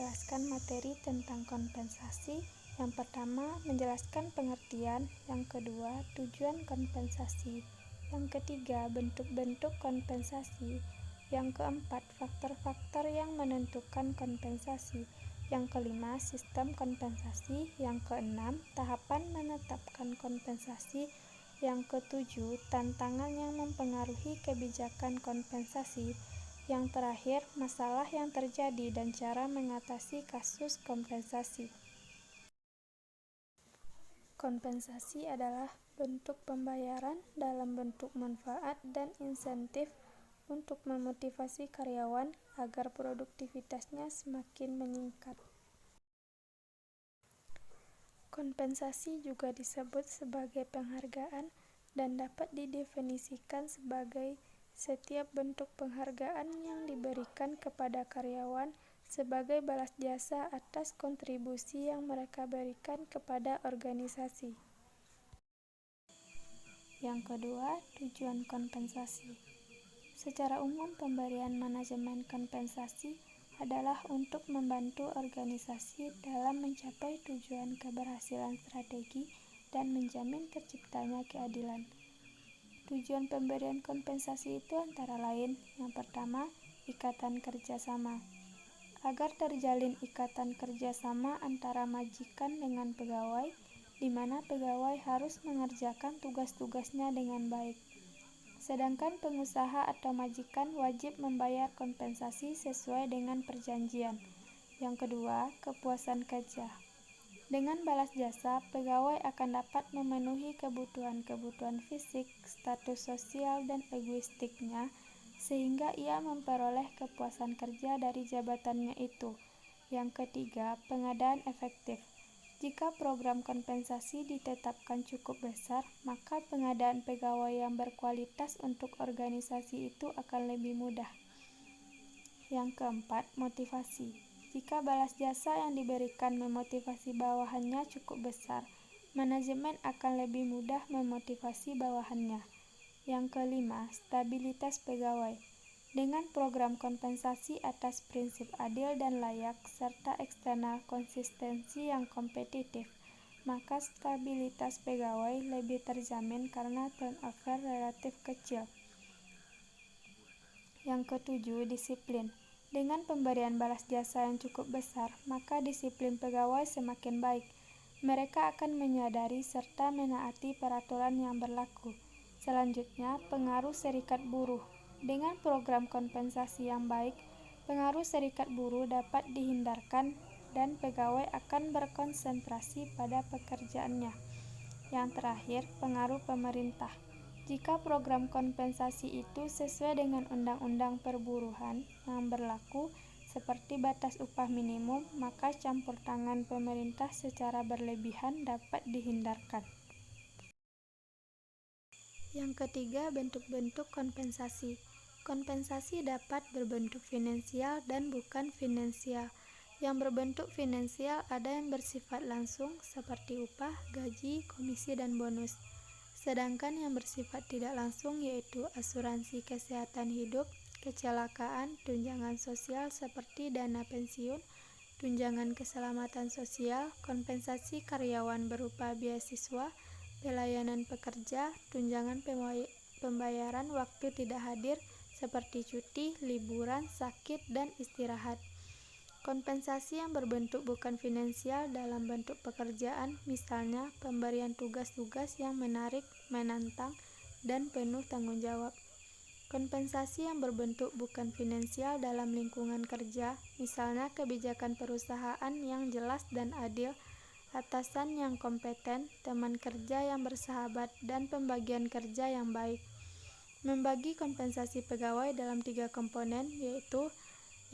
menjelaskan materi tentang kompensasi. Yang pertama, menjelaskan pengertian. Yang kedua, tujuan kompensasi. Yang ketiga, bentuk-bentuk kompensasi. Yang keempat, faktor-faktor yang menentukan kompensasi. Yang kelima, sistem kompensasi. Yang keenam, tahapan menetapkan kompensasi. Yang ketujuh, tantangan yang mempengaruhi kebijakan kompensasi. Yang terakhir, masalah yang terjadi dan cara mengatasi kasus kompensasi. Kompensasi adalah bentuk pembayaran dalam bentuk manfaat dan insentif untuk memotivasi karyawan agar produktivitasnya semakin meningkat. Kompensasi juga disebut sebagai penghargaan dan dapat didefinisikan sebagai setiap bentuk penghargaan yang diberikan kepada karyawan sebagai balas jasa atas kontribusi yang mereka berikan kepada organisasi. Yang kedua, tujuan kompensasi. Secara umum, pemberian manajemen kompensasi adalah untuk membantu organisasi dalam mencapai tujuan keberhasilan strategi dan menjamin terciptanya keadilan. Tujuan pemberian kompensasi itu antara lain, yang pertama, ikatan kerjasama. Agar terjalin ikatan kerjasama antara majikan dengan pegawai, di mana pegawai harus mengerjakan tugas-tugasnya dengan baik. Sedangkan pengusaha atau majikan wajib membayar kompensasi sesuai dengan perjanjian. Yang kedua, kepuasan kerja. Dengan balas jasa, pegawai akan dapat memenuhi kebutuhan-kebutuhan fisik, status sosial, dan egoistiknya, sehingga ia memperoleh kepuasan kerja dari jabatannya itu. Yang ketiga, pengadaan efektif. Jika program kompensasi ditetapkan cukup besar, maka pengadaan pegawai yang berkualitas untuk organisasi itu akan lebih mudah. Yang keempat, motivasi. Jika balas jasa yang diberikan memotivasi bawahannya cukup besar, manajemen akan lebih mudah memotivasi bawahannya. Yang kelima, stabilitas pegawai. Dengan program kompensasi atas prinsip adil dan layak, serta eksternal konsistensi yang kompetitif, maka stabilitas pegawai lebih terjamin karena turnover relatif kecil. Yang ketujuh, disiplin. Dengan pemberian balas jasa yang cukup besar, maka disiplin pegawai semakin baik. Mereka akan menyadari serta menaati peraturan yang berlaku. Selanjutnya, pengaruh serikat buruh. Dengan program kompensasi yang baik, pengaruh serikat buruh dapat dihindarkan dan pegawai akan berkonsentrasi pada pekerjaannya. Yang terakhir, pengaruh pemerintah. Jika program kompensasi itu sesuai dengan undang-undang perburuhan yang berlaku, seperti batas upah minimum, maka campur tangan pemerintah secara berlebihan dapat dihindarkan. Yang ketiga, bentuk-bentuk kompensasi. Kompensasi dapat berbentuk finansial dan bukan finansial. Yang berbentuk finansial ada yang bersifat langsung seperti upah, gaji, komisi, dan bonus. Sedangkan yang bersifat tidak langsung yaitu asuransi kesehatan hidup, kecelakaan, tunjangan sosial seperti dana pensiun, tunjangan keselamatan sosial, kompensasi karyawan berupa beasiswa, pelayanan pekerja, tunjangan pembayaran waktu tidak hadir seperti cuti, liburan, sakit, dan istirahat. Kompensasi yang berbentuk bukan finansial dalam bentuk pekerjaan, misalnya pemberian tugas-tugas yang menarik, menantang, dan penuh tanggung jawab. Kompensasi yang berbentuk bukan finansial dalam lingkungan kerja, misalnya kebijakan perusahaan yang jelas dan adil, atasan yang kompeten, teman kerja yang bersahabat, dan pembagian kerja yang baik. Membagi kompensasi pegawai dalam 3 komponen, yaitu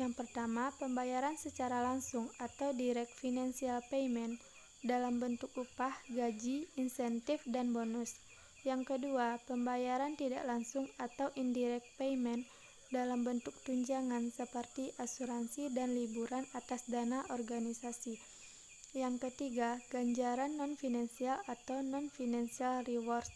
yang pertama, pembayaran secara langsung atau direct financial payment dalam bentuk upah, gaji, insentif, dan bonus. Yang kedua, pembayaran tidak langsung atau indirect payment dalam bentuk tunjangan seperti asuransi dan liburan atas dana organisasi. Yang ketiga, ganjaran non-finansial atau non-financial rewards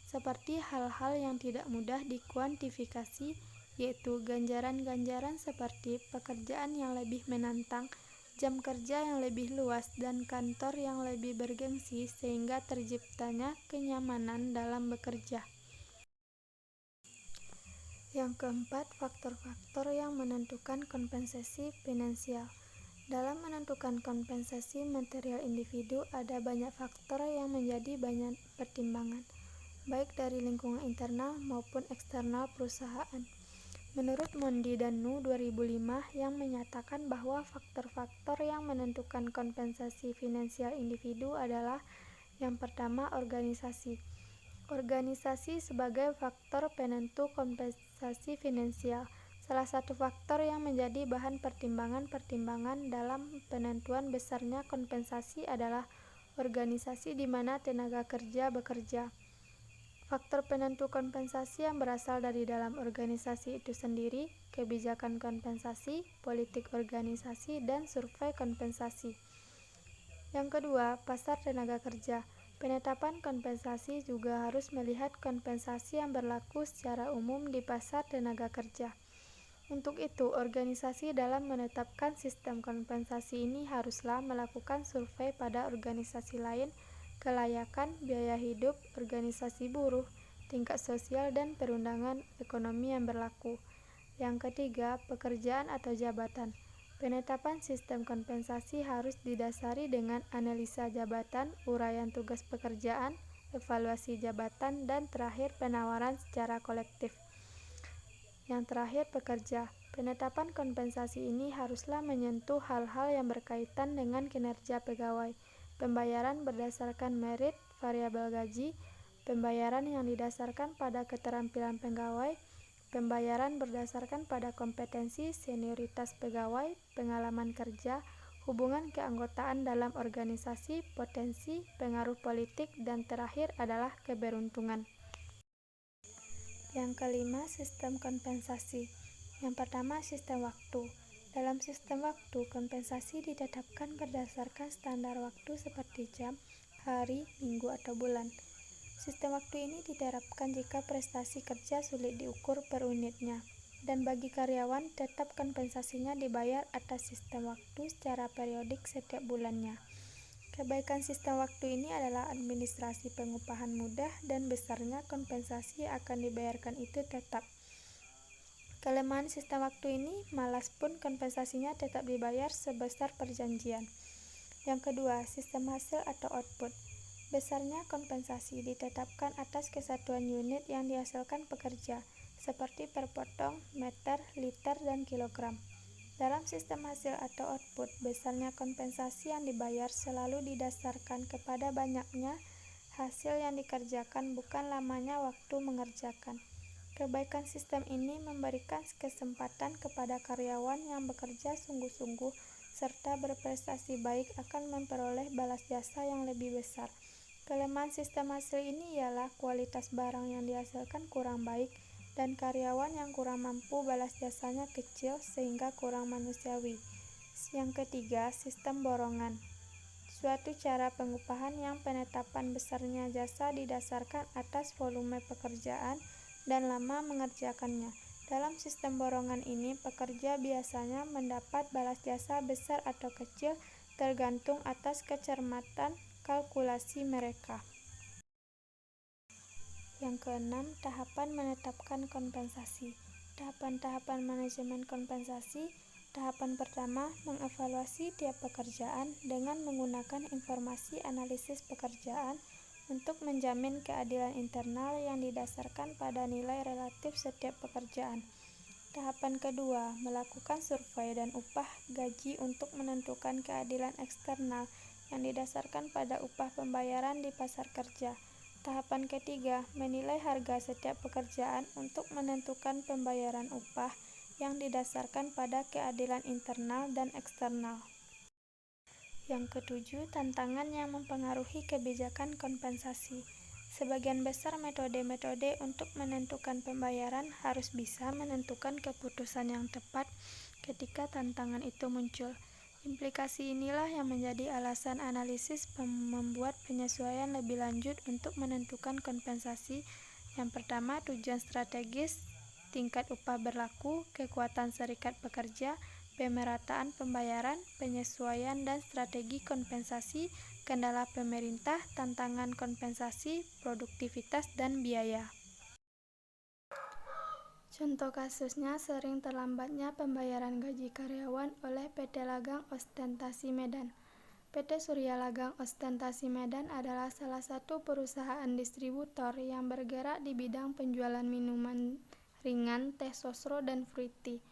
seperti hal-hal yang tidak mudah dikuantifikasi, yaitu ganjaran-ganjaran seperti pekerjaan yang lebih menantang, jam kerja yang lebih luas, dan kantor yang lebih bergengsi sehingga terciptanya kenyamanan dalam bekerja. Yang keempat, faktor-faktor yang menentukan kompensasi finansial. Dalam menentukan kompensasi material individu, ada banyak faktor yang menjadi banyak pertimbangan, baik dari lingkungan internal maupun eksternal perusahaan. Menurut Mondi dan Nu 2005 yang menyatakan bahwa faktor-faktor yang menentukan kompensasi finansial individu adalah yang pertama, organisasi. Organisasi sebagai faktor penentu kompensasi finansial. Salah satu faktor yang menjadi bahan pertimbangan dalam penentuan besarnya kompensasi adalah organisasi di mana tenaga kerja bekerja. Faktor penentu kompensasi yang berasal dari dalam organisasi itu sendiri, kebijakan kompensasi, politik organisasi, dan survei kompensasi. Yang kedua, pasar tenaga kerja. Penetapan kompensasi juga harus melihat kompensasi yang berlaku secara umum di pasar tenaga kerja. Untuk itu, organisasi dalam menetapkan sistem kompensasi ini haruslah melakukan survei pada organisasi lain, kelayakan, biaya hidup, organisasi buruh, tingkat sosial, dan perundangan ekonomi yang berlaku. Yang ketiga, pekerjaan atau jabatan. Penetapan sistem kompensasi harus didasari dengan analisa jabatan, uraian tugas pekerjaan, evaluasi jabatan, dan terakhir penawaran secara kolektif. Yang terakhir, pekerja. Penetapan kompensasi ini haruslah menyentuh hal-hal yang berkaitan dengan kinerja pegawai, pembayaran berdasarkan merit, variabel gaji, pembayaran yang didasarkan pada keterampilan pegawai, pembayaran berdasarkan pada kompetensi, senioritas pegawai, pengalaman kerja, hubungan keanggotaan dalam organisasi, potensi, pengaruh politik, dan terakhir adalah keberuntungan. Yang kelima, sistem kompensasi. Yang pertama, sistem waktu. Dalam sistem waktu, kompensasi ditetapkan berdasarkan standar waktu seperti jam, hari, minggu, atau bulan. Sistem waktu ini diterapkan jika prestasi kerja sulit diukur per unitnya, dan bagi karyawan tetap kompensasinya dibayar atas sistem waktu secara periodik setiap bulannya. Kebaikan sistem waktu ini adalah administrasi pengupahan mudah dan besarnya kompensasi yang akan dibayarkan itu tetap. Kelemahan sistem waktu ini, malas pun kompensasinya tetap dibayar sebesar perjanjian. Yang kedua, sistem hasil atau output. Besarnya kompensasi ditetapkan atas kesatuan unit yang dihasilkan pekerja, seperti per potong, meter, liter, dan kilogram. Dalam sistem hasil atau output, besarnya kompensasi yang dibayar selalu didasarkan kepada banyaknya hasil yang dikerjakan, bukan lamanya waktu mengerjakan. Kebaikan sistem ini memberikan kesempatan kepada karyawan yang bekerja sungguh-sungguh serta berprestasi baik akan memperoleh balas jasa yang lebih besar. Kelemahan sistem hasil ini ialah kualitas barang yang dihasilkan kurang baik dan karyawan yang kurang mampu balas jasanya kecil sehingga kurang manusiawi. Yang ketiga, sistem borongan. Suatu cara pengupahan yang penetapan besarnya jasa didasarkan atas volume pekerjaan dan lama mengerjakannya. Dalam sistem borongan ini, pekerja biasanya mendapat balas jasa besar atau kecil tergantung atas kecermatan kalkulasi mereka. Yang keenam, tahapan menetapkan kompensasi. Tahapan-tahapan manajemen kompensasi. Tahapan pertama, mengevaluasi tiap pekerjaan dengan menggunakan informasi analisis pekerjaan untuk menjamin keadilan internal yang didasarkan pada nilai relatif setiap pekerjaan. Tahapan kedua, melakukan survei dan upah gaji untuk menentukan keadilan eksternal yang didasarkan pada upah pembayaran di pasar kerja. Tahapan ketiga, menilai harga setiap pekerjaan untuk menentukan pembayaran upah yang didasarkan pada keadilan internal dan eksternal. Yang ketujuh, tantangan yang mempengaruhi kebijakan kompensasi. Sebagian besar metode-metode untuk menentukan pembayaran harus bisa menentukan keputusan yang tepat ketika tantangan itu muncul. Implikasi inilah yang menjadi alasan analisis membuat penyesuaian lebih lanjut untuk menentukan kompensasi. Yang pertama, tujuan strategis, tingkat upah berlaku, kekuatan serikat pekerja, pemerataan pembayaran, penyesuaian dan strategi kompensasi, kendala pemerintah, tantangan kompensasi, produktivitas, dan biaya. Contoh kasusnya sering terlambatnya pembayaran gaji karyawan oleh PT Lagang Ostentasi Medan. PT Surya Lagang Ostentasi Medan adalah salah satu perusahaan distributor yang bergerak di bidang penjualan minuman ringan, teh sosro, dan fruit tea.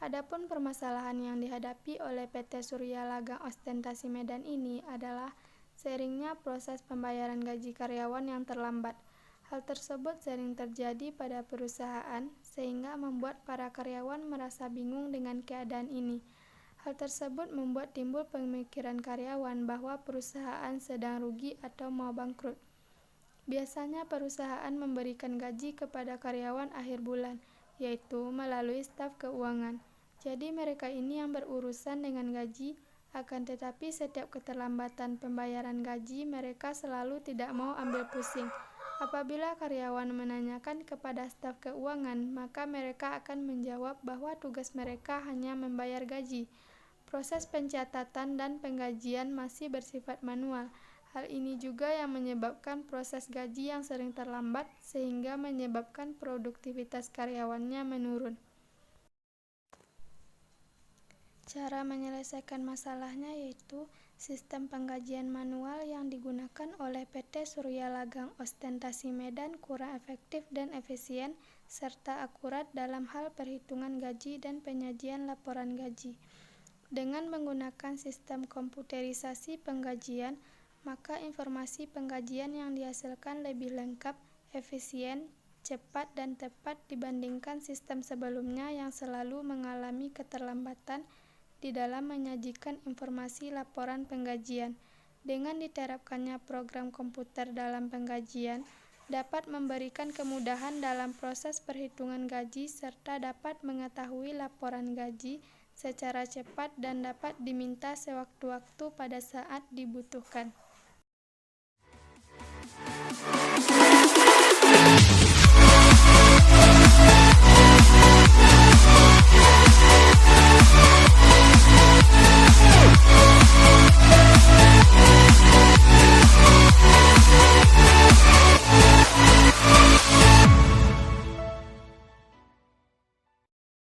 Adapun permasalahan yang dihadapi oleh PT Surya Lagang Ostentasi Medan ini adalah seringnya proses pembayaran gaji karyawan yang terlambat. Hal tersebut sering terjadi pada perusahaan sehingga membuat para karyawan merasa bingung dengan keadaan ini. Hal tersebut membuat timbul pemikiran karyawan bahwa perusahaan sedang rugi atau mau bangkrut. Biasanya perusahaan memberikan gaji kepada karyawan akhir bulan, yaitu melalui staf keuangan. Jadi mereka ini yang berurusan dengan gaji, akan tetapi setiap keterlambatan pembayaran gaji mereka selalu tidak mau ambil pusing. Apabila karyawan menanyakan kepada staf keuangan, maka mereka akan menjawab bahwa tugas mereka hanya membayar gaji. Proses pencatatan dan penggajian masih bersifat manual. Hal ini juga yang menyebabkan proses gaji yang sering terlambat sehingga menyebabkan produktivitas karyawannya menurun. Cara menyelesaikan masalahnya yaitu sistem penggajian manual yang digunakan oleh PT Surya Lagang Ostentasi Medan kurang efektif dan efisien serta akurat dalam hal perhitungan gaji dan penyajian laporan gaji. Dengan menggunakan sistem komputerisasi penggajian, maka informasi penggajian yang dihasilkan lebih lengkap, efisien, cepat, dan tepat dibandingkan sistem sebelumnya yang selalu mengalami keterlambatan di dalam menyajikan informasi laporan penggajian. Dengan diterapkannya program komputer dalam penggajian, dapat memberikan kemudahan dalam proses perhitungan gaji serta dapat mengetahui laporan gaji secara cepat dan dapat diminta sewaktu-waktu pada saat dibutuhkan.